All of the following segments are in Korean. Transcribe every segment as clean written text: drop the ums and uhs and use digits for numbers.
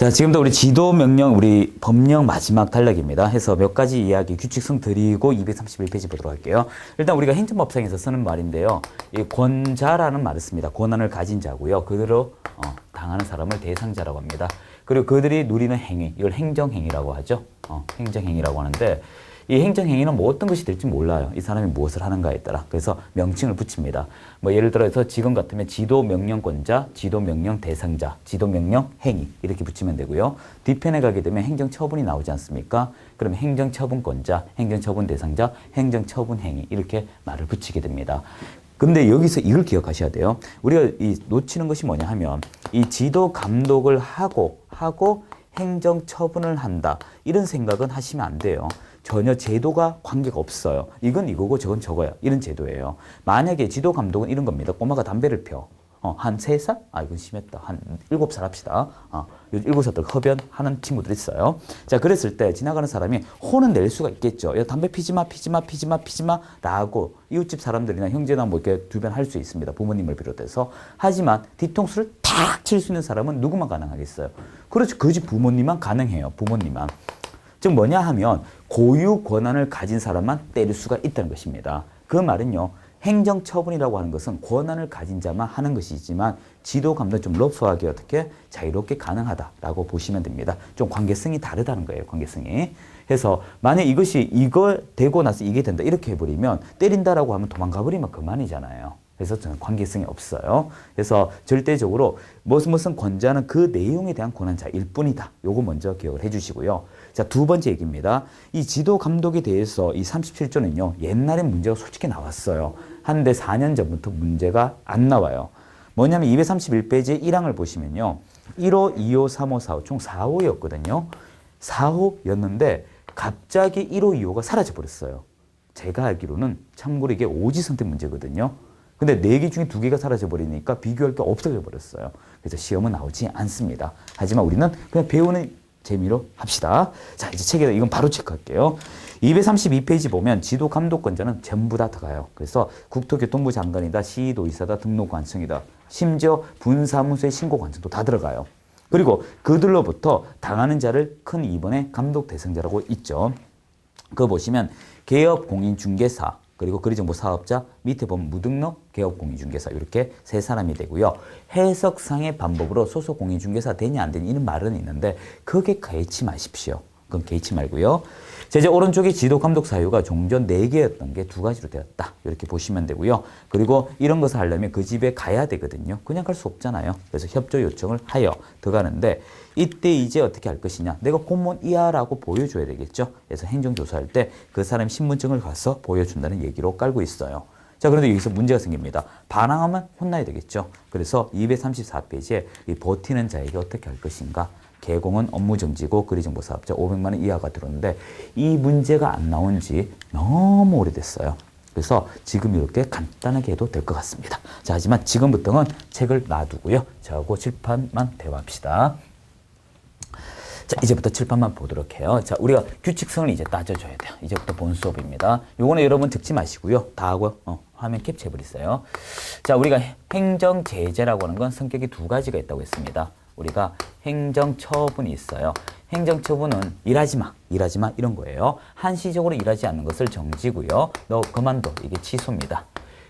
자, 지금도 우리 지도 명령, 우리 법령 마지막 단락입니다. 해서 몇 가지 이야기, 규칙성 드리고 231페이지 보도록 할게요. 일단 우리가 행정법상에서 쓰는 말인데요. 이 권자라는 말을 씁니다. 권한을 가진 자고요. 그대로 당하는 사람을 대상자라고 합니다. 그리고 그들이 누리는 행위, 이걸 행정행위라고 하죠. 행정행위라고 하는데 이 행정행위는 뭐 어떤 것이 될지 몰라요. 이 사람이 무엇을 하는가에 따라. 그래서 명칭을 붙입니다. 뭐 예를 들어서 지금 같으면 지도명령권자, 지도명령 대상자, 지도명령 행위 이렇게 붙이면 되고요. 뒤편에 가게 되면 행정처분이 나오지 않습니까? 그러면 행정처분권자, 행정처분 대상자, 행정처분 행위 이렇게 말을 붙이게 됩니다. 근데 여기서 이걸 기억하셔야 돼요. 우리가 이 놓치는 것이 뭐냐 하면 이 지도 감독을 하고 행정 처분을 한다. 이런 생각은 하시면 안 돼요. 전혀 제도가 관계가 없어요. 이건 이거고 저건 저거야. 이런 제도예요. 만약에 지도 감독은 이런 겁니다. 꼬마가 담배를 펴. 한 3살? 이건 심했다. 한 7살 합시다. 7살들 흡연하는 친구들 있어요. 자, 그랬을 때 지나가는 사람이 혼은 낼 수가 있겠죠. 야, 담배 피지 마, 피지 마, 피지 마, 피지 마. 라고 이웃집 사람들이나 형제나 뭐 이렇게 주변 할 수 있습니다. 부모님을 비롯해서. 하지만 뒤통수를 탁 칠 수 있는 사람은 누구만 가능하겠어요? 그렇죠. 그 집 부모님만 가능해요. 부모님만. 즉 뭐냐 하면 고유 권한을 가진 사람만 때릴 수가 있다는 것입니다. 그 말은요. 행정처분이라고 하는 것은 권한을 가진 자만 하는 것이지만 지도 감독은 좀 러프하게 어떻게 자유롭게 가능하다라고 보시면 됩니다. 좀 관계성이 다르다는 거예요. 관계성이. 해서 만약 이거 되고 나서 이게 된다 이렇게 해버리면 때린다라고 하면 도망가 버리면 그만이잖아요. 그래서 저는 관계성이 없어요. 그래서 절대적으로 무슨 권자는 그 내용에 대한 권한자일 뿐이다. 요거 먼저 기억을 해주시고요. 자, 두 번째 얘기입니다. 이 지도 감독에 대해서 이 37조는요. 옛날에 문제가 솔직히 나왔어요. 한데 4년 전부터 문제가 안 나와요. 뭐냐면 231페이지 1항을 보시면요. 1호, 2호, 3호, 4호 총 4호였거든요. 4호였는데 갑자기 1호, 2호가 사라져 버렸어요. 제가 알기로는 참고로 이게 오지 선택 문제거든요. 근데 4개 중에 2개가 사라져 버리니까 비교할 게 없어져 버렸어요. 그래서 시험은 나오지 않습니다. 하지만 우리는 그냥 배우는 재미로 합시다. 자, 이제 책에다 이건 바로 체크할게요. 232페이지 보면 지도 감독권자는 전부 다 들어가요. 그래서 국토교통부 장관이다, 시도의사다, 등록관청이다. 심지어 분사무소의 신고관청도 다 들어가요. 그리고 그들로부터 당하는 자를 큰 2번의 감독 대상자라고 있죠. 그거 보시면 개업공인중개사 그리고 거리정보 사업자 밑에 보면 무등록 개업공인중개사 이렇게 3사람이 되고요. 해석상의 방법으로 소속 공인중개사 되냐 안 되냐 이런 말은 있는데 그게 개의치 마십시오. 그건 개의치 말고요. 자, 이제 오른쪽에 지도 감독 사유가 종전 4개였던 게 2가지로 되었다. 이렇게 보시면 되고요. 그리고 이런 것을 하려면 그 집에 가야 되거든요. 그냥 갈 수 없잖아요. 그래서 협조 요청을 하여 들어가는데 이때 이제 어떻게 할 것이냐. 내가 공무원이야 라고 보여줘야 되겠죠. 그래서 행정조사할 때 그 사람 신분증을 가서 보여준다는 얘기로 깔고 있어요. 자, 그런데 여기서 문제가 생깁니다. 반항하면 혼나야 되겠죠. 그래서 234페이지에 이 버티는 자에게 어떻게 할 것인가. 개공은 업무정지고 거리정보사업자 500만 원 이하가 들었는데 이 문제가 안 나온 지 너무 오래됐어요. 그래서 지금 이렇게 간단하게 해도 될 것 같습니다. 자, 하지만 지금부터는 책을 놔두고요. 저하고 칠판만 대화합시다. 자, 이제부터 칠판만 보도록 해요. 자, 우리가 규칙성을 이제 따져줘야 돼요. 이제부터 본 수업입니다. 요거는 여러분 적지 마시고요. 다 하고 화면 캡처해버리세요. 자, 우리가 행정제재라고 하는 건 성격이 2가지가 있다고 했습니다. 우리가 행정처분이 있어요. 행정처분은 일하지 마 이런 거예요. 한시적으로 일하지 않는 것을 정지고요. 너 그만둬 이게 취소입니다.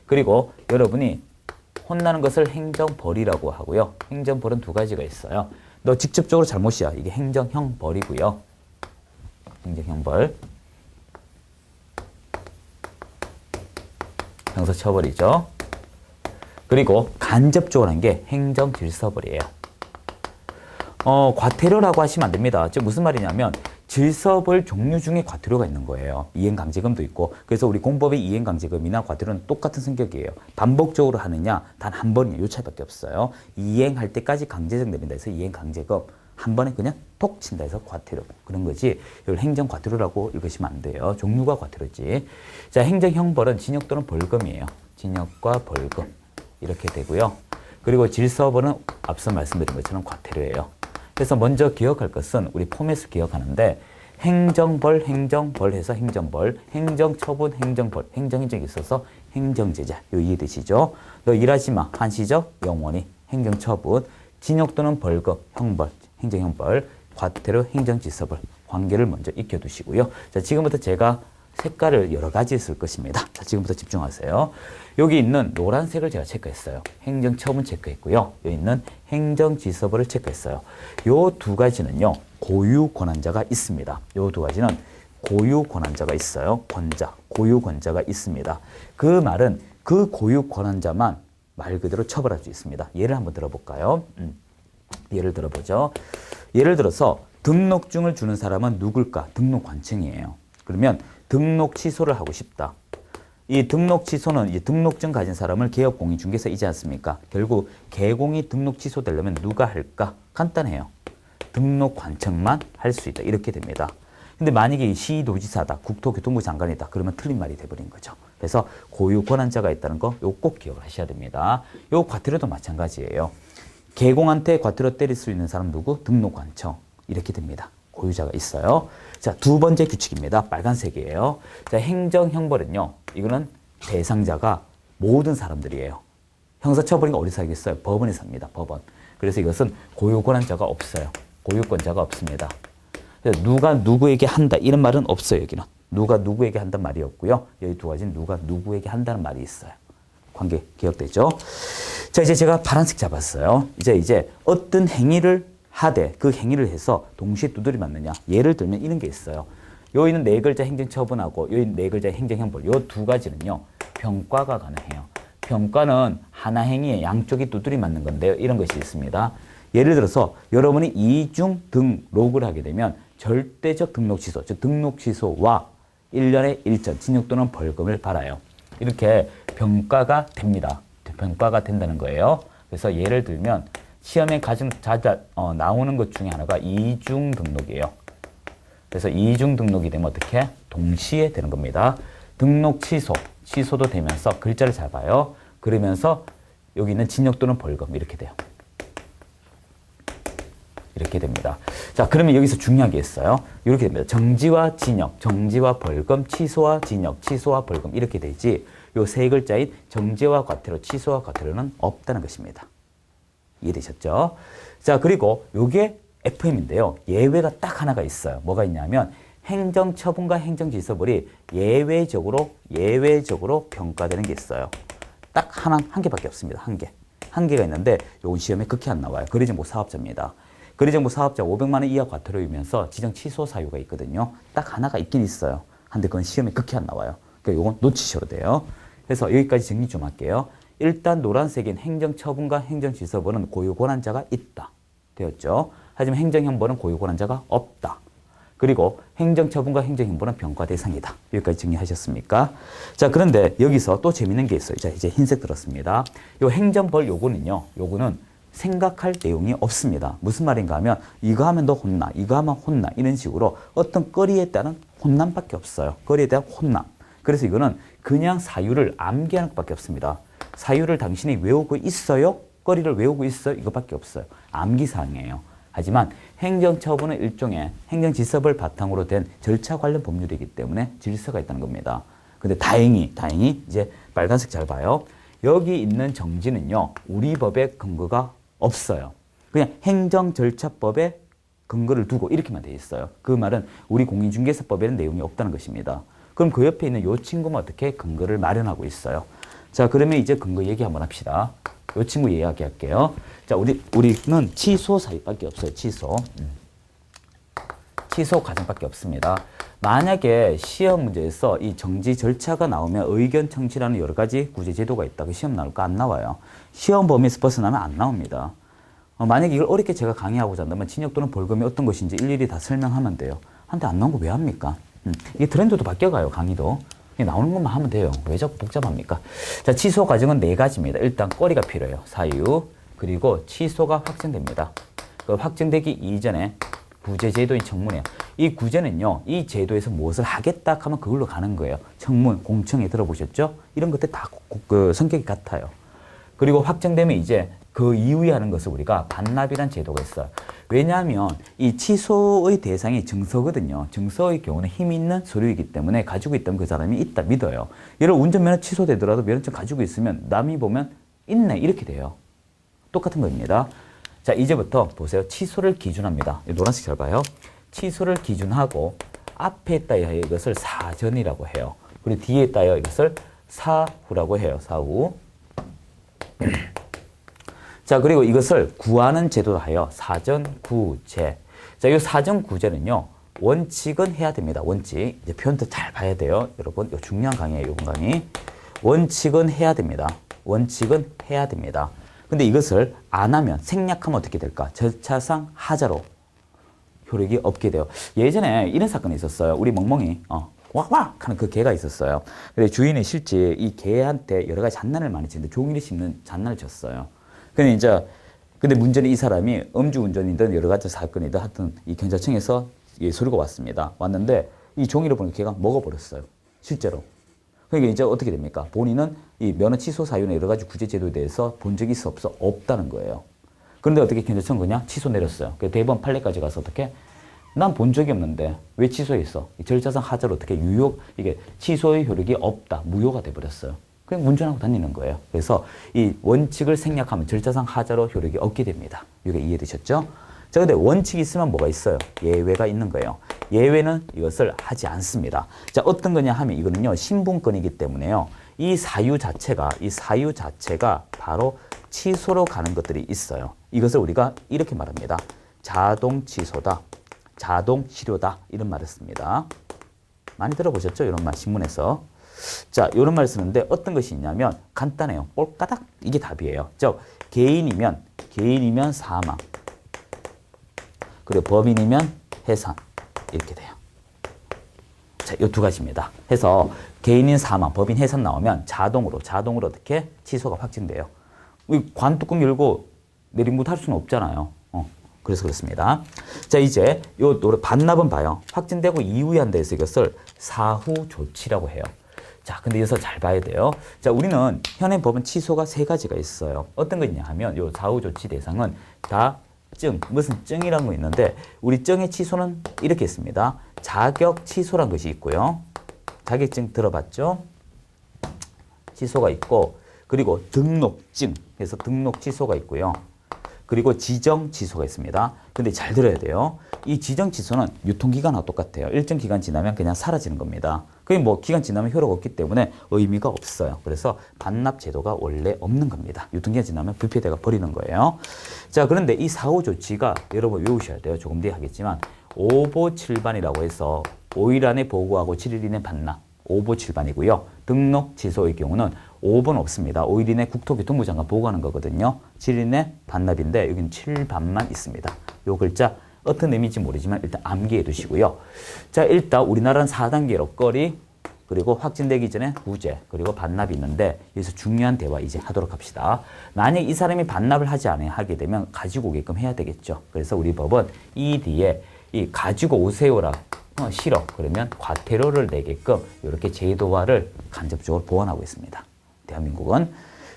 그리고 여러분이 혼나는 것을 행정벌이라고 하고요. 행정벌은 2가지가 있어요. 너 직접적으로 잘못이야. 이게 행정형벌이고요. 행정형벌. 형사처벌이죠. 그리고 간접적으로 한 게 행정질서벌이에요. 과태료라고 하시면 안 됩니다. 즉 무슨 말이냐면 질서벌 종류 중에 과태료가 있는 거예요. 이행강제금도 있고. 그래서 우리 공법의 이행강제금이나 과태료는 똑같은 성격이에요. 반복적으로 하느냐 단 한 번이에요. 요 차이밖에 없어요. 이행할 때까지 강제적 내린다 해서 이행강제금 한 번에 그냥 톡 친다 해서 과태료 그런 거지. 이걸 행정과태료라고 읽으시면 안 돼요. 종류가 과태료지. 자, 행정형벌은 징역 또는 벌금이에요. 징역과 벌금 이렇게 되고요. 그리고 질서벌은 앞서 말씀드린 것처럼 과태료예요. 그래서 먼저 기억할 것은 우리 포맷을 기억하는데 행정벌 해서 행정벌, 행정처분, 행정벌, 행정행정이 있어서 행정제재. 요 이해되시죠? 너 일하지 마. 한시적, 영원히. 행정처분, 징역 또는 벌금, 형벌, 행정형벌, 과태료, 행정지서벌 관계를 먼저 익혀두시고요. 자, 지금부터 제가 색깔을 여러 가지 쓸 것입니다. 자, 지금부터 집중하세요. 여기 있는 노란색을 제가 체크했어요. 행정처분 체크했고요. 여기 있는 행정지서벌을 체크했어요. 요 두 가지는요, 고유 권한자가 있습니다. 요 두 가지는 고유 권한자가 있어요. 권자, 고유 권자가 있습니다. 그 말은 그 고유 권한자만 말 그대로 처벌할 수 있습니다. 예를 한번 들어볼까요? 예를 들어보죠. 예를 들어서 등록증을 주는 사람은 누굴까? 등록관청이에요. 그러면 등록 취소를 하고 싶다. 이 등록 취소는 이 등록증 가진 사람을 개업공인중개사이지 않습니까? 결국 개공이 등록 취소되려면 누가 할까? 간단해요. 등록관청만 할 수 있다. 이렇게 됩니다. 근데 만약에 이 시도지사다, 국토교통부 장관이다, 그러면 틀린 말이 돼버린 거죠. 그래서 고유 권한자가 있다는 거 요 꼭 기억을 하셔야 됩니다. 요 과태료도 마찬가지예요. 개공한테 과태료 때릴 수 있는 사람 누구? 등록관청. 이렇게 됩니다. 고유자가 있어요. 자, 두 번째 규칙입니다. 빨간색이에요. 자, 행정형벌은요, 이거는 대상자가 모든 사람들이에요. 형사처벌인가 어디서 하겠어요? 법원에서 합니다. 법원. 그래서 이것은 고유 권한자가 없어요. 고유권자가 없습니다. 누가 누구에게 한다 이런 말은 없어요. 여기는 누가 누구에게 한다는 말이 없고요. 여기 두 가지는 누가 누구에게 한다는 말이 있어요. 관계 기억되죠? 자, 이제 제가 파란색 잡았어요. 이제 어떤 행위를 하되 그 행위를 해서 동시에 두드려 맞느냐. 예를 들면 이런 게 있어요. 여기는 네 글자 행정처분하고 여기 네 글자 행정형벌. 요 두 가지는요, 평가가 가능해요. 평가는 하나 행위에 양쪽이 두드려 맞는 건데요. 이런 것이 있습니다. 예를 들어서 여러분이 이중 등록을 하게 되면 절대적 등록 취소, 즉 등록 취소와 1년의 일전 징역 또는 벌금을 받아요. 이렇게 평가가 됩니다. 평가가 된다는 거예요. 그래서 예를 들면 시험에 가장 자주 나오는 것 중에 하나가 이중 등록이에요. 그래서 이중 등록이 되면 어떻게? 동시에 되는 겁니다. 등록 취소, 취소도 되면서 글자를 잘 봐요. 그러면서 여기 있는 징역 또는 벌금 이렇게 돼요. 이렇게 됩니다. 자, 그러면 여기서 중요한 게 있어요. 이렇게 됩니다. 정지와 징역, 정지와 벌금, 취소와 징역, 취소와 벌금 이렇게 되지 요 세 글자인 정지와 과태료, 취소와 과태료는 없다는 것입니다. 이해되셨죠? 자, 그리고 요게 FM인데요. 예외가 딱 하나가 있어요. 뭐가 있냐면 행정처분과 행정지서벌이 예외적으로 평가되는 게 있어요. 딱 한 개밖에 없습니다. 한 개가 있는데 요건 시험에 극히 안 나와요. 거리정보 사업자입니다. 거리정보 사업자 500만 원 이하 과태료이면서 지정 취소 사유가 있거든요. 딱 하나가 있긴 있어요. 한데 그건 시험에 극히 안 나와요. 그러니까 요건 놓치셔도 돼요. 그래서 여기까지 정리 좀 할게요. 일단 노란색인 행정처분과 행정지서벌은 고유 권한자가 있다. 되었죠? 하지만 행정형벌은 고유 권한자가 없다. 그리고 행정처분과 행정형벌은 평가 대상이다. 여기까지 정리하셨습니까? 자, 그런데 여기서 또 재밌는 게 있어요. 자, 이제 흰색 들었습니다. 요 행정벌 요거는 생각할 내용이 없습니다. 무슨 말인가 하면 이거 하면 너 혼나, 이거 하면 혼나 이런 식으로 어떤 거리에 따른 혼남밖에 없어요. 거리에 대한 혼남. 그래서 이거는 그냥 사유를 암기하는 것밖에 없습니다. 사유를 당신이 외우고 있어요? 거리를 외우고 있어요? 이것밖에 없어요. 암기사항이에요. 하지만 행정처분은 일종의 행정지서벌 바탕으로 된 절차 관련 법률이기 때문에 질서가 있다는 겁니다. 근데 다행히 이제 빨간색 잘 봐요. 여기 있는 정지는요, 우리 법에 근거가 없어요. 그냥 행정절차법에 근거를 두고 이렇게만 돼 있어요. 그 말은 우리 공인중개사법에는 내용이 없다는 것입니다. 그럼 그 옆에 있는 이 친구는 어떻게 근거를 마련하고 있어요? 자, 그러면 이제 근거 얘기 한번 합시다. 이 친구 이야기할게요. 자, 우리는 취소 사유밖에 없어요. 취소 과정밖에 없습니다. 만약에 시험 문제에서 이 정지 절차가 나오면 의견 청취라는 여러 가지 구제 제도가 있다. 그 시험 나올까? 안 나와요. 시험 범위에서 벗어나면 안 나옵니다. 만약에 이걸 어렵게 제가 강의하고자 한다면 징역 또는 벌금이 어떤 것인지 일일이 다 설명하면 돼요. 한데 안 나온 거 왜 합니까? 이게 트렌드도 바뀌어가요. 강의도. 나오는 것만 하면 돼요. 왜 자꾸 복잡합니까? 자, 취소 과정은 네 가지입니다. 일단 거리가 필요해요. 사유. 그리고 취소가 확정됩니다. 그 확정되기 이전에 구제 제도인 청문회요. 이 구제는요, 이 제도에서 무엇을 하겠다 하면 그걸로 가는 거예요. 청문, 공청회 들어보셨죠? 이런 것들 다 그 성격이 같아요. 그리고 확정되면 이제 그 이후에 하는 것을 우리가 반납이라는 제도가 있어요. 왜냐하면 이 취소의 대상이 증서거든요. 증서의 경우는 힘 있는 서류이기 때문에 가지고 있다면 그 사람이 있다 믿어요. 예를 운전면허 취소되더라도 면허증 가지고 있으면 남이 보면 있네 이렇게 돼요. 똑같은 겁니다. 자, 이제부터 보세요. 취소를 기준합니다. 노란색 잘 봐요. 취소를 기준하고 앞에 있다여 이것을 사전이라고 해요. 그리고 뒤에 있다여 이것을 사후라고 해요. 사후. 자, 그리고 이것을 구하는 제도로 하여 사전구제. 자, 이 사전구제는요. 원칙은 해야 됩니다. 원칙. 이제 표현도 잘 봐야 돼요. 여러분, 이거 중요한 강의예요. 이번 강의. 원칙은 해야 됩니다. 원칙은 해야 됩니다. 근데 이것을 안 하면 생략하면 어떻게 될까? 절차상 하자로 효력이 없게 돼요. 예전에 이런 사건이 있었어요. 우리 멍멍이 왁왁 하는 그 개가 있었어요. 근데 주인이 실제 이 개한테 여러 가지 장난을 많이 치는데 종이를 씹는 장난을 쳤어요. 근데 문제는 이 사람이 음주운전이든 여러 가지 사건이든 하여튼 이 경찰청에서 서류가 왔습니다. 왔는데 이 종이를 보니까 걔가 먹어버렸어요. 실제로. 그러니까 이제 어떻게 됩니까? 본인은 이 면허 취소 사유나 여러 가지 구제 제도에 대해서 본 적이 있어 없어? 없다는 거예요. 그런데 어떻게 경찰청 그냥 취소 내렸어요. 대법원 판례까지 가서 어떻게? 난 본 적이 없는데 왜 취소했어? 절차상 하자로 어떻게 이게 취소의 효력이 없다. 무효가 돼버렸어요. 그냥 운전하고 다니는 거예요. 그래서 이 원칙을 생략하면 절차상 하자로 효력이 없게 됩니다. 이게 이해되셨죠? 자, 근데 원칙이 있으면 뭐가 있어요? 예외가 있는 거예요. 예외는 이것을 하지 않습니다. 자, 어떤 거냐 하면 이거는요, 신분권이기 때문에요. 이 사유 자체가 바로 취소로 가는 것들이 있어요. 이것을 우리가 이렇게 말합니다. 자동 취소다. 자동 실효다. 이런 말을 씁니다. 많이 들어보셨죠? 이런 말 신문에서. 자, 이런 말을 쓰는데 어떤 것이 있냐면 간단해요. 꼴까닥 이게 답이에요. 즉 개인이면 사망. 그리고 법인이면 해산. 이렇게 돼요. 자, 이 두 가지입니다. 해서 개인인 사망, 법인 해산 나오면 자동으로 어떻게 취소가 확진돼요. 관뚜껑 열고 내리못 할 수는 없잖아요. 그래서 그렇습니다. 자, 이제 요 반납은 봐요. 확진되고 이후에 한다 해서 이것을 사후 조치라고 해요. 자, 근데 여기서 잘 봐야 돼요. 자, 우리는 현행 법은 취소가 세 가지가 있어요. 어떤 거 있냐 하면 요 사후 조치 대상은 다 무슨 증이라는 거 있는데 우리 증의 취소는 이렇게 있습니다. 자격 취소란 것이 있고요. 자격증 들어봤죠? 취소가 있고 그리고 등록증 해서 등록 취소가 있고요. 그리고 지정 취소가 있습니다. 근데 잘 들어야 돼요. 이 지정 취소는 유통기간하고 똑같아요. 일정 기간 지나면 그냥 사라지는 겁니다. 그게 뭐 기간 지나면 효력 없기 때문에 의미가 없어요. 그래서 반납 제도가 원래 없는 겁니다. 유통기간 지나면 불폐돼가 버리는 거예요. 자, 그런데 이 사후 조치가 여러분 외우셔야 돼요. 조금 뒤에 하겠지만 5보7반이라고 해서 5일 안에 보고하고 7일 이내 반납. 5보7반이고요. 등록 취소의 경우는 5번 없습니다. 5일 이내 국토교통부 장관 보고하는 거거든요. 7일 이내 반납인데 여기는 7반만 있습니다. 요 글자 어떤 의미인지 모르지만 일단 암기해 두시고요. 자, 일단 우리나라는 4단계로 거리, 그리고 확진되기 전에 구제, 그리고 반납이 있는데 여기서 중요한 대화 이제 하도록 합시다. 만약 이 사람이 반납을 하게 되면 가지고 오게끔 해야 되겠죠. 그래서 우리 법은 이 뒤에 이 가지고 오세요라 싫어. 그러면 과태료를 내게끔 이렇게 제도화를 간접적으로 보완하고 있습니다. 대한민국은.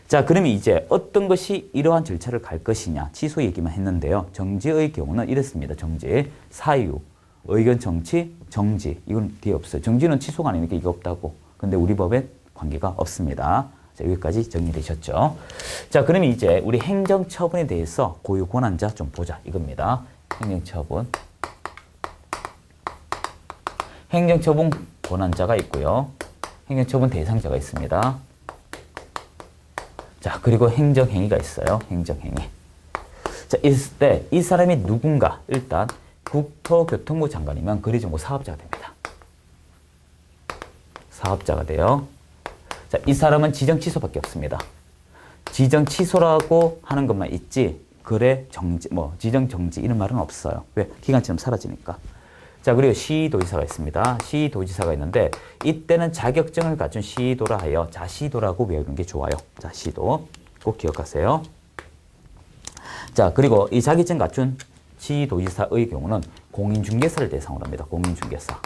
자, 그러면 이제 어떤 것이 이러한 절차를 갈 것이냐. 취소 얘기만 했는데요. 정지의 경우는 이렇습니다. 정지, 사유, 의견 정치, 정지. 이건 뒤에 없어요. 정지는 취소가 아니니까 이거 없다고. 근데 우리 법에 관계가 없습니다. 자, 여기까지 정리되셨죠? 자, 그러면 이제 우리 행정처분에 대해서 고유 권한자 좀 보자. 이겁니다. 행정처분. 행정처분 권한자가 있고요. 행정처분 대상자가 있습니다. 자, 그리고 행정행위가 있어요. 행정행위. 자, 있을 때 이 사람이 누군가 일단 국토교통부 장관이면 그리지 뭐 사업자가 됩니다. 사업자가 돼요. 자, 이 사람은 지정 취소밖에 없습니다. 지정 취소라고 하는 것만 있지 거래 정지, 지정 정지 이런 말은 없어요. 왜? 기간 지나면 사라지니까. 자, 그리고 시도지사가 있습니다. 시도지사가 있는데 이때는 자격증을 갖춘 시도라 하여 자시도라고 외우는 게 좋아요. 자시도 꼭 기억하세요. 자, 그리고 이 자격증 갖춘 시도지사의 경우는 공인중개사를 대상으로 합니다. 공인중개사.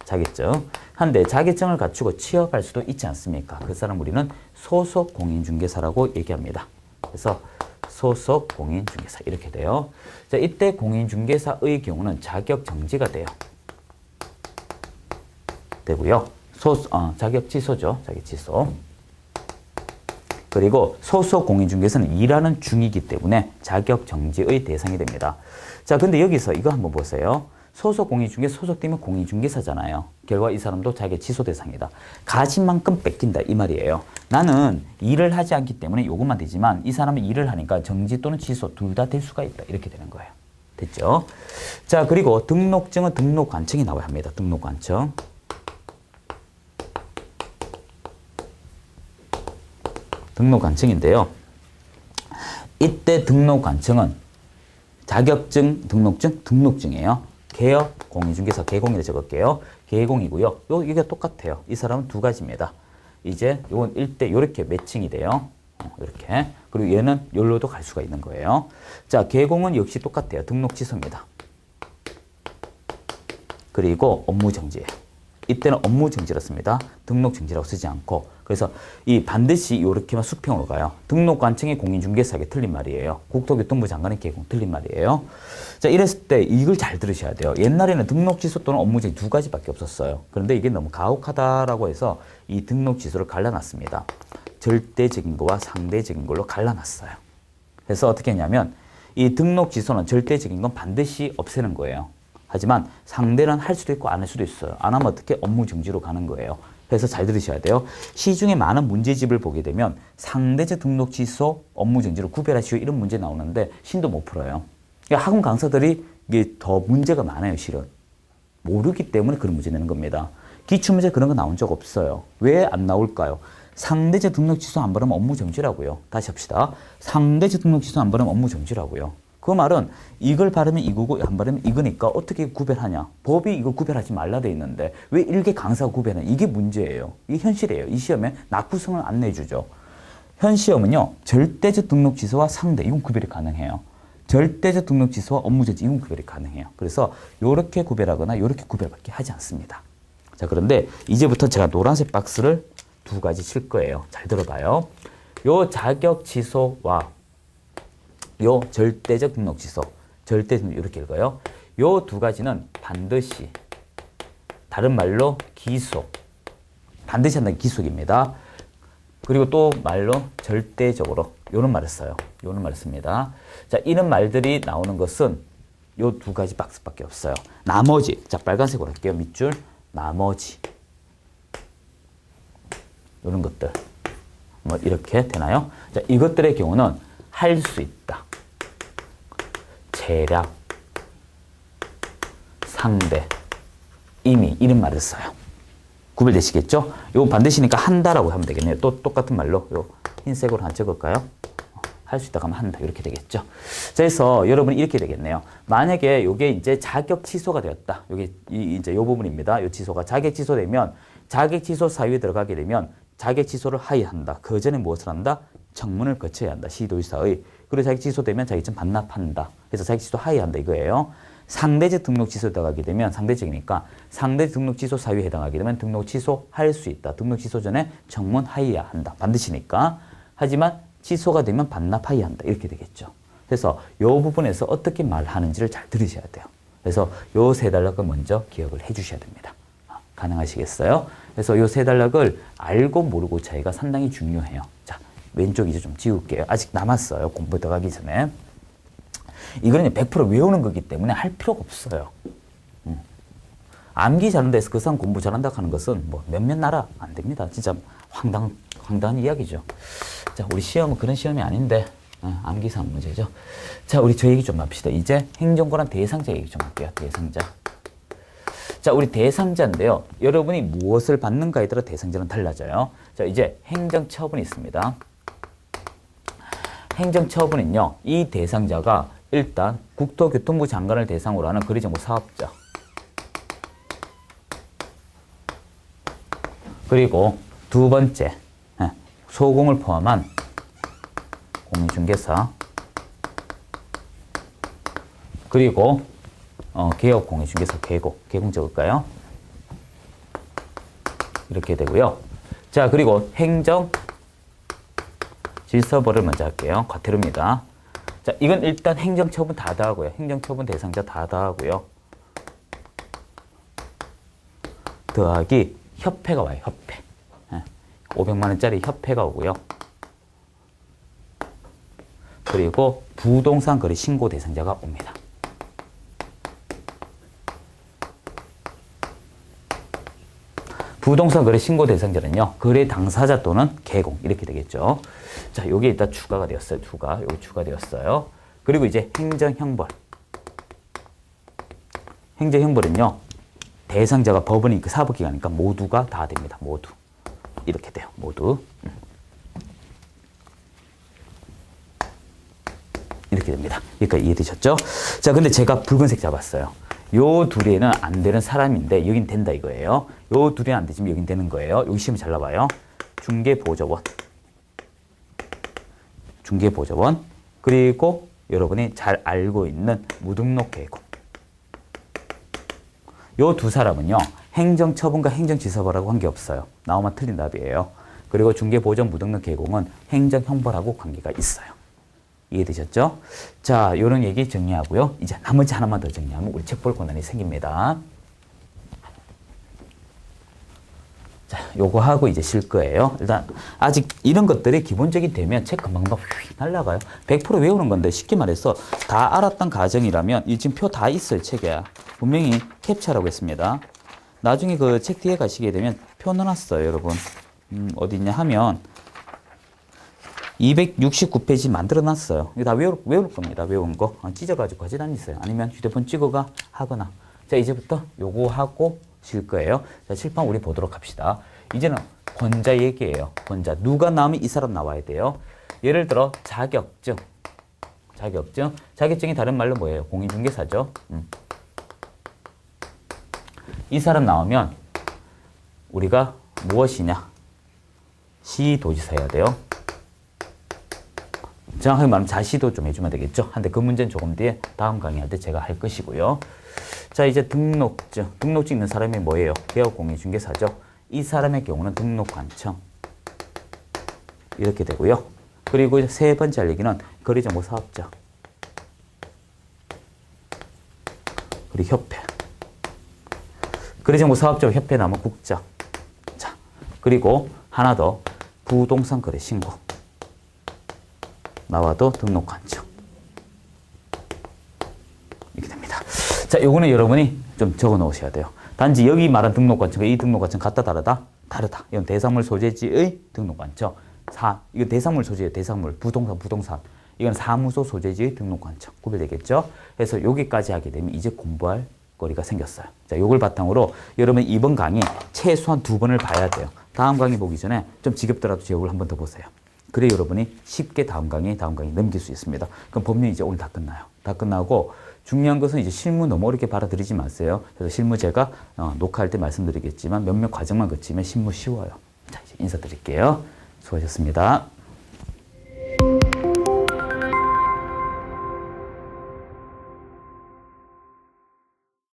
자격증. 한데 자격증을 갖추고 취업할 수도 있지 않습니까? 그 사람 우리는 소속 공인중개사라고 얘기합니다. 그래서 소속 공인중개사 이렇게 돼요. 자, 이때 공인중개사의 경우는 자격 정지가 돼요. 되고요. 자격 취소죠. 자격 취소. 그리고 소속 공인중개사는 일하는 중이기 때문에 자격 정지의 대상이 됩니다. 자, 근데 여기서 이거 한번 보세요. 소속 공인중개사 소속되면 공인중개사잖아요. 결과 이 사람도 자기 취소 대상이다. 가진 만큼 뺏긴다 이 말이에요. 나는 일을 하지 않기 때문에 이것만 되지만 이 사람은 일을 하니까 정지 또는 취소 둘 다 될 수가 있다. 이렇게 되는 거예요. 됐죠? 자, 그리고 등록증은 등록관청이 나와야 합니다. 등록관청. 등록관청인데요. 이때 등록관청은 자격증, 등록증, 등록증이에요. 개업, 공인중개사, 개공이라 적을게요. 개공이고요. 이게 똑같아요. 이 사람은 두 가지입니다. 이제 요건 1대 요렇게 매칭이 돼요. 이렇게. 그리고 얘는 여기로도 갈 수가 있는 거예요. 자, 개공은 역시 똑같아요. 등록 취소입니다. 그리고 업무 정지예요. 이때는 업무 정지라 씁니다. 등록 정지라고 쓰지 않고. 그래서 이 반드시 이렇게만 수평으로 가요. 등록관청의 공인중개사에게 틀린 말이에요. 국토교통부 장관의 개공 틀린 말이에요. 자, 이랬을 때 이걸 잘 들으셔야 돼요. 옛날에는 등록 취소 또는 업무 정지 두 가지밖에 없었어요. 그런데 이게 너무 가혹하다라고 해서 이 등록 취소를 갈라놨습니다. 절대적인 거와 상대적인 걸로 갈라놨어요. 그래서 어떻게 했냐면 이 등록 취소는 절대적인 건 반드시 없애는 거예요. 하지만 상대는 할 수도 있고 안 할 수도 있어요. 안 하면 어떻게 업무 정지로 가는 거예요. 그래서 잘 들으셔야 돼요. 시중에 많은 문제집을 보게 되면 상대적 등록 취소, 업무 정지를 구별하시오 이런 문제 나오는데 신도 못 풀어요. 그러니까 학원 강사들이 이게 더 문제가 많아요, 실은. 모르기 때문에 그런 문제 내는 겁니다. 기출문제 그런 거 나온 적 없어요. 왜 안 나올까요? 상대적 등록 취소 안 받으면 업무 정지라고요. 다시 합시다. 상대적 등록 취소 안 받으면 업무 정지라고요. 그 말은 이걸 바르면 이거고 안 바르면 이거니까 어떻게 구별하냐. 법이 이걸 구별하지 말라 돼 있는데 왜 일개 강사가 구별하냐. 이게 문제예요. 이게 현실이에요. 이 시험에 낙후성을 안 내주죠. 현 시험은요. 절대적 등록 취소와 상대 이건 구별이 가능해요. 절대적 등록 취소와 업무 정지 이건 구별이 가능해요. 그래서 이렇게 구별하거나 이렇게 구별밖에 하지 않습니다. 자, 그런데 이제부터 제가 노란색 박스를 두 가지 칠 거예요. 잘 들어봐요. 요 자격 취소와 요 절대적 등록 취소, 절대 등록 이렇게 읽어요. 요 두 가지는 반드시 다른 말로 기속, 반드시 한다는 기속입니다. 그리고 또 말로 절대적으로 요런 말을 써요. 요런 말을 씁니다. 자, 이런 말들이 나오는 것은 요 두 가지 박스밖에 없어요. 나머지, 자 빨간색으로 할게요. 밑줄, 나머지 요런 것들 뭐 이렇게 되나요? 자, 이것들의 경우는 할 수 있다. 재략, 상대, 이미 이런 말을 써요. 구별되시겠죠? 이거 반드시니까 한다라고 하면 되겠네요. 또 똑같은 말로 요 흰색으로 하나 적을까요? 할 수 있다 하면 한다 이렇게 되겠죠. 자, 그래서 여러분이 이렇게 되겠네요. 만약에 이게 이제 자격 취소가 되었다. 여기 이제 이 부분입니다. 이 취소가 자격 취소되면 자격 취소 사유에 들어가게 되면 자격 취소를 하여한다. 그 전에 무엇을 한다? 청문을 거쳐야 한다. 시도지사의. 그리고 자격 취소되면 자격증 반납한다. 그래서 자격 취소 하여한다 이거예요. 상대적 등록 취소에 들어가게 되면 상대적이니까 상대 등록 취소 사유에 해당하게 되면 등록 취소할 수 있다. 등록 취소 전에 청문하여야 한다. 반드시니까. 하지만 취소가 되면 반납하여야 한다. 이렇게 되겠죠. 그래서 이 부분에서 어떻게 말하는지를 잘 들으셔야 돼요. 그래서 요 세 단락을 먼저 기억을 해 주셔야 됩니다. 가능하시겠어요? 그래서 요 세 단락을 알고 모르고 차이가 상당히 중요해요. 자, 왼쪽 이제 좀 지울게요. 아직 남았어요. 공부 들어가기 전에. 이거는 100% 외우는 거기 때문에 할 필요가 없어요. 암기 잘한다 해서 그 사람 공부 잘한다 하는 것은 뭐 몇몇 나라 안 됩니다. 진짜 황당한 이야기죠. 자, 우리 시험은 그런 시험이 아닌데 암기상 문제죠. 자, 우리 저 얘기 좀 합시다. 이제 행정권한 대상자 얘기 좀 할게요. 대상자. 자, 우리 대상자인데요. 여러분이 무엇을 받는가에 따라 대상자는 달라져요. 자, 이제 행정처분이 있습니다. 행정처분은요. 이 대상자가 일단 국토교통부 장관을 대상으로 하는 거리정보 사업자. 그리고 두 번째, 소공을 포함한 공인중개사. 그리고 개업 공인중개사 개공 적을까요? 이렇게 되고요. 자, 그리고 행정 질서벌을 먼저 할게요. 과태료입니다. 자, 이건 일단 행정처분 다 더하고요. 행정처분 대상자 다 더하고요. 더하기 협회가 와요. 협회. 500만 원짜리 협회가 오고요. 그리고 부동산 거래 신고 대상자가 옵니다. 부동산 거래 신고 대상자는요, 거래 당사자 또는 개공 이렇게 되겠죠. 자, 여기 일단 추가가 되었어요. 여기 추가되었어요. 그리고 이제 행정형벌. 행정형벌은요, 대상자가 법원이니까 사법기관이니까 모두가 다 됩니다. 모두 이렇게 돼요. 모두 이렇게 됩니다. 여기까지 이해되셨죠? 자, 근데 제가 붉은색 잡았어요. 요 둘에는 안 되는 사람인데 여긴 된다 이거예요. 요 둘이 안 되지만 여긴 되는 거예요. 여기 시험 잘 나봐요. 중개보조원. 중개보조원. 그리고 여러분이 잘 알고 있는 무등록 계획. 요 두 사람은요, 행정처분과 행정지서벌하고 관계없어요. 나오면 틀린 답이에요. 그리고 중개보전 무등록 계공은 행정형벌하고 관계가 있어요. 이해되셨죠? 자, 요런 얘기 정리하고요. 이제 나머지 하나만 더 정리하면 우리 책 볼 권한이 생깁니다. 자, 요거 하고 이제 쉴 거예요. 일단 아직 이런 것들이 기본적이 되면 책 금방금방 날라가요. 100% 외우는 건데 쉽게 말해서 다 알았던 가정이라면 이 지금 표 다 있어요, 책에. 분명히 캡처라고 했습니다. 나중에 그 책 뒤에 가시게 되면 표 넣어놨어요, 여러분. 어디 있냐 하면 269페이지 만들어놨어요. 이거 다 외울 겁니다. 외운 거. 찢어가지고 가지 다니세요. 아니면 휴대폰 찍어가 하거나. 자, 이제부터 요거 하고 쉴 거예요. 자, 칠판 우리 보도록 합시다. 이제는 권자 얘기예요. 권자. 누가 나오면 이 사람 나와야 돼요. 예를 들어 자격증. 자격증이 다른 말로 뭐예요? 공인중개사죠. 이 사람 나오면 우리가 무엇이냐? 시도지사 해야 돼요. 정확하게 말하면 자시도 좀 해주면 되겠죠. 근데 그 문제는 조금 뒤에 다음 강의할 때 제가 할 것이고요. 자, 이제 등록증. 등록증 있는 사람이 뭐예요? 개업공인중개사죠. 이 사람의 경우는 등록관청. 이렇게 되고요. 그리고 이제 세 번째 할 얘기는 거래정보사업자. 그리고 협회. 거래정보사업자 협회 나오면 국장. 자, 그리고 하나 더 부동산 거래 신고. 나와도 등록관청. 이렇게 됩니다. 자, 요거는 여러분이 좀 적어 놓으셔야 돼요. 단지 여기 말한 등록관청과 이 등록관청 같다 다르다? 다르다. 이건 대상물 소재지의 등록관청. 이건 대상물 소재의 대상물. 부동산. 이건 사무소 소재지의 등록관청. 구별되겠죠? 그래서 여기까지 하게 되면 이제 공부할 거리가 생겼어요. 자, 요걸 바탕으로 여러분 이번 강의 최소한 2번을 봐야 돼요. 다음 강의 보기 전에 좀 지겹더라도 제 요걸 한 번 더 보세요. 그래 여러분이 쉽게 다음 강의 넘길 수 있습니다. 그럼 법률 이제 오늘 다 끝나요. 다 끝나고 중요한 것은 이제 실무 너무 어렵게 받아들이지 마세요. 그래서 실무 제가 녹화할 때 말씀드리겠지만 몇몇 과정만 거치면 실무 쉬워요. 자, 이제 인사드릴게요. 수고하셨습니다.